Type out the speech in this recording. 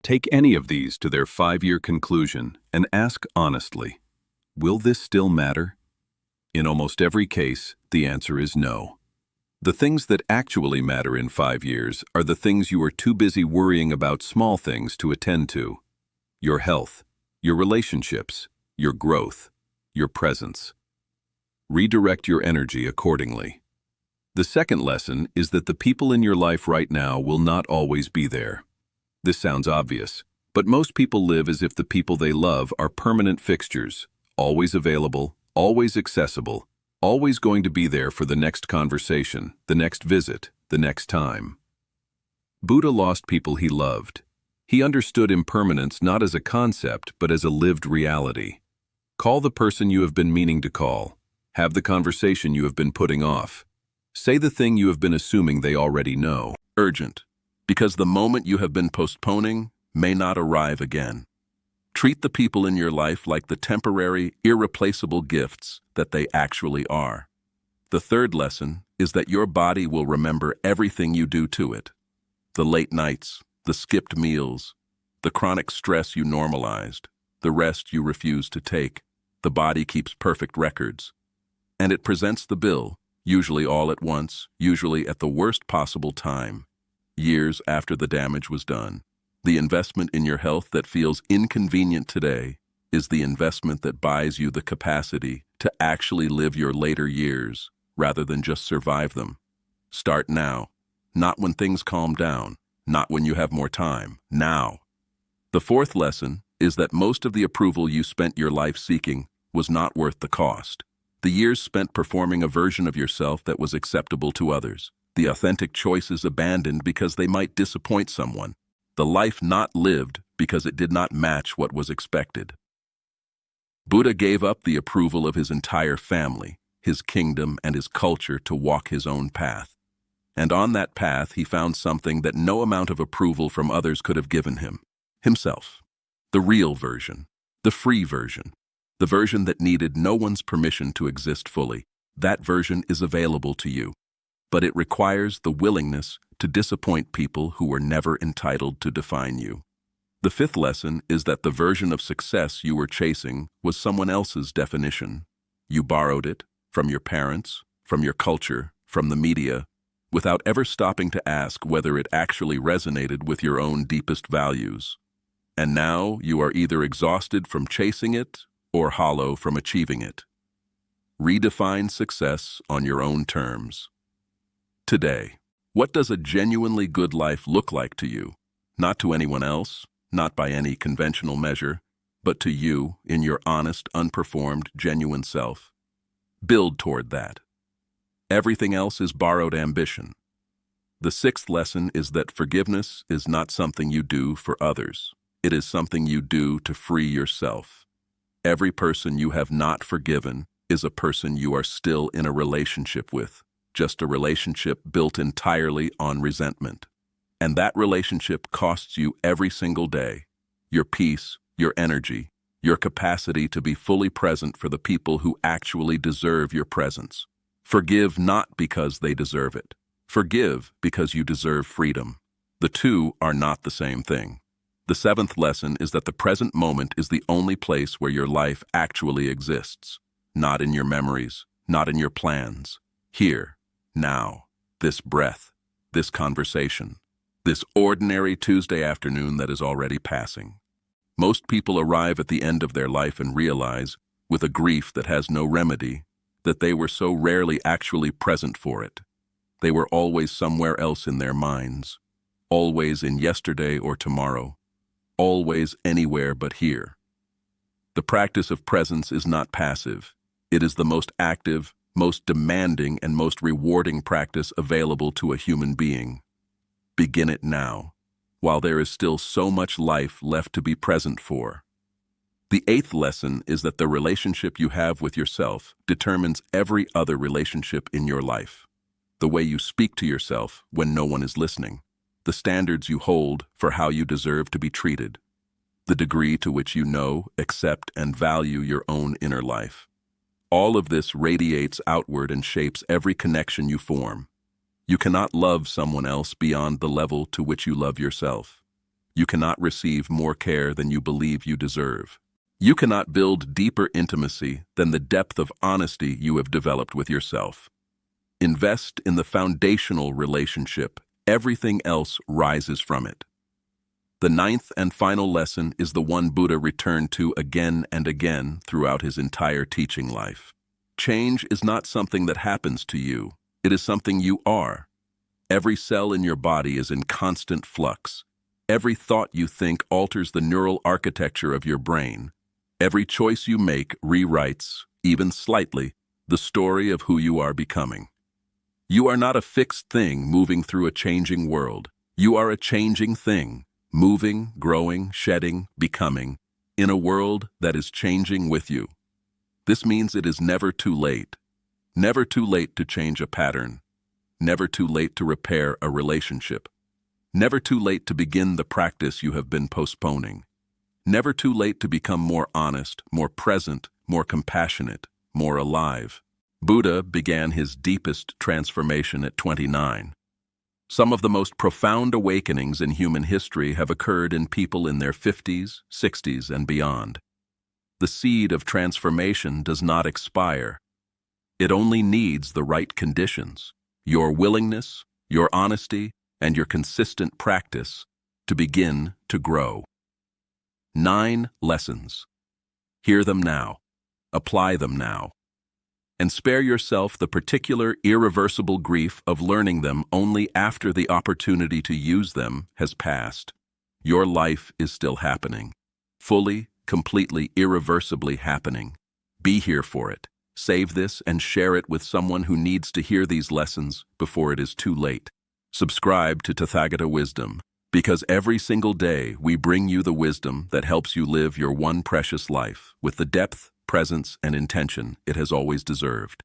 Take any of these to their 5-year conclusion and ask honestly, will this still matter? In almost every case, the answer is no. The things that actually matter in 5 years are the things you are too busy worrying about small things to attend to. Your health, your relationships, your growth, your presence. Redirect your energy accordingly. The second lesson is that the people in your life right now will not always be there. This sounds obvious, but most people live as if the people they love are permanent fixtures, always available, always accessible, always going to be there for the next conversation, the next visit, the next time. Buddha lost people he loved. He understood impermanence not as a concept, but as a lived reality. Call the person you have been meaning to call. Have the conversation you have been putting off. Say the thing you have been assuming they already know. Urgent, because the moment you have been postponing may not arrive again. Treat the people in your life like the temporary, irreplaceable gifts that they actually are. The third lesson is that your body will remember everything you do to it. The late nights, the skipped meals, the chronic stress you normalized, the rest you refuse to take. The body keeps perfect records. And it presents the bill, usually all at once, usually at the worst possible time, years after the damage was done. The investment in your health that feels inconvenient today is the investment that buys you the capacity to actually live your later years rather than just survive them. Start now, not when things calm down, not when you have more time, now. The fourth lesson is that most of the approval you spent your life seeking was not worth the cost. The years spent performing a version of yourself that was acceptable to others. The authentic choices abandoned because they might disappoint someone. The life not lived because it did not match what was expected. Buddha gave up the approval of his entire family, his kingdom, and his culture to walk his own path. And on that path he found something that no amount of approval from others could have given him: himself. The real version, the free version, the version that needed no one's permission to exist fully. That version is available to you, but it requires the willingness to disappoint people who were never entitled to define you. The fifth lesson is that the version of success you were chasing was someone else's definition. You borrowed it from your parents, from your culture, from the media, without ever stopping to ask whether it actually resonated with your own deepest values. And now you are either exhausted from chasing it or hollow from achieving it. Redefine success on your own terms. Today, what does a genuinely good life look like to you? Not to anyone else, not by any conventional measure, but to you in your honest, unperformed, genuine self. Build toward that. Everything else is borrowed ambition. The sixth lesson is that forgiveness is not something you do for others. It is something you do to free yourself. Every person you have not forgiven is a person you are still in a relationship with. Just a relationship built entirely on resentment. And that relationship costs you every single day: your peace, your energy, your capacity to be fully present for the people who actually deserve your presence. Forgive not because they deserve it. Forgive because you deserve freedom. The two are not the same thing. The seventh lesson is that the present moment is the only place where your life actually exists. Not in your memories, not in your plans. Here. Now, this breath, this conversation, this ordinary Tuesday afternoon that is already passing. Most people arrive at the end of their life and realize, with a grief that has no remedy, that they were so rarely actually present for it. They were always somewhere else in their minds, always in yesterday or tomorrow, always anywhere but here. The practice of presence is not passive. It is the most active, most demanding, and most rewarding practice available to a human being. Begin it now, while there is still so much life left to be present for. The eighth lesson is that the relationship you have with yourself determines every other relationship in your life. The way you speak to yourself when no one is listening, the standards you hold for how you deserve to be treated, the degree to which you know, accept, and value your own inner life. All of this radiates outward and shapes every connection you form. You cannot love someone else beyond the level to which you love yourself. You cannot receive more care than you believe you deserve. You cannot build deeper intimacy than the depth of honesty you have developed with yourself. Invest in the foundational relationship. Everything else rises from it. The ninth and final lesson is the one Buddha returned to again and again throughout his entire teaching life. Change is not something that happens to you. It is something you are. Every cell in your body is in constant flux. Every thought you think alters the neural architecture of your brain. Every choice you make rewrites, even slightly, the story of who you are becoming. You are not a fixed thing moving through a changing world. You are a changing thing, moving, growing, shedding, becoming, in a world that is changing with you. This means it is never too late. Never too late to change a pattern. Never too late to repair a relationship. Never too late to begin the practice you have been postponing. Never too late to become more honest, more present, more compassionate, more alive. Buddha began his deepest transformation at 29. Some of the most profound awakenings in human history have occurred in people in their 50s, 60s, and beyond. The seed of transformation does not expire. It only needs the right conditions, your willingness, your honesty, and your consistent practice to begin to grow. 9 lessons. Hear them now. Apply them now. And spare yourself the particular irreversible grief of learning them only after the opportunity to use them has passed. Your life is still happening. Fully, completely, irreversibly happening. Be here for it. Save this and share it with someone who needs to hear these lessons before it is too late. Subscribe to Tathagata Wisdom, because every single day we bring you the wisdom that helps you live your one precious life with the depth, presence, and intention it has always deserved.